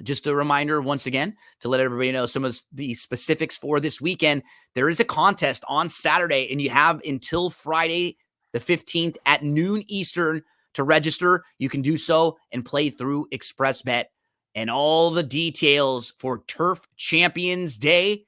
Speaker 1: Just a reminder once again to let everybody know some of the specifics for this weekend. There is a contest on Saturday, and you have until Friday the 15th at noon Eastern to register. You can do so and play through ExpressBet. And all the details for Turf Champions Day: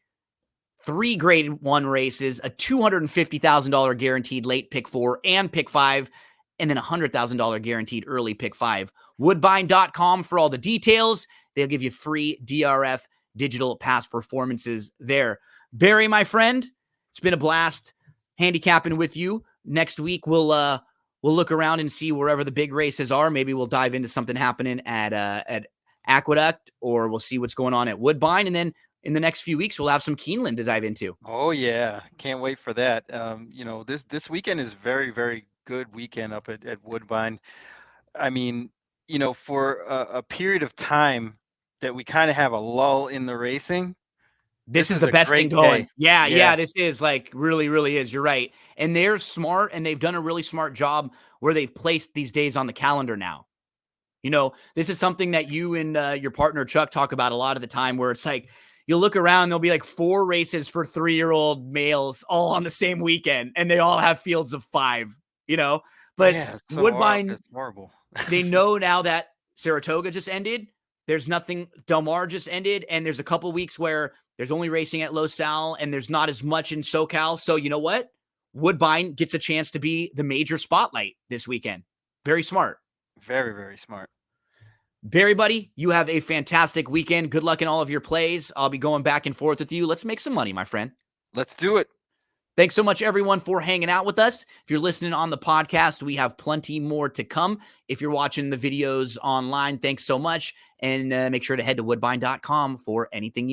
Speaker 1: 3 grade 1 races, a $250,000 guaranteed late pick 4 and pick 5, and then a $100,000 guaranteed early pick 5. Woodbine.com for all the details. They'll give you free DRF digital pass performances there. Barry, my friend, it's been a blast handicapping with you. Next week, we'll look around and see wherever the big races are. Maybe we'll dive into something happening at Aqueduct, or we'll see what's going on at Woodbine. And then in the next few weeks, we'll have some Keeneland to dive into.
Speaker 2: Oh yeah. Can't wait for that. You know, this weekend is very, very good weekend up at Woodbine. I mean, you know, for a period of time that we kind of have a lull in the racing,
Speaker 1: this is the best thing going. Yeah, this is like really, really is. You're right. And they're smart, and they've done a really smart job where they've placed these days on the calendar now. You know, this is something that you and your partner Chuck talk about a lot of the time, where it's like you'll look around, there'll be like 4 races for 3-year-old males all on the same weekend, and they all have fields of 5, you know. But Woodbine,
Speaker 2: it's horrible.
Speaker 1: They know now that Saratoga just ended. There's nothing, Del Mar just ended, and there's a couple weeks where there's only racing at Los Al, and there's not as much in SoCal. So you know what? Woodbine gets a chance to be the major spotlight this weekend. Very smart.
Speaker 2: Very, very smart.
Speaker 1: Barry, buddy, you have a fantastic weekend. Good luck in all of your plays. I'll be going back and forth with you. Let's make some money, my friend.
Speaker 2: Let's do it.
Speaker 1: Thanks so much, everyone, for hanging out with us. If you're listening on the podcast, we have plenty more to come. If you're watching the videos online, thanks so much. And make sure to head to woodbine.com for anything you need.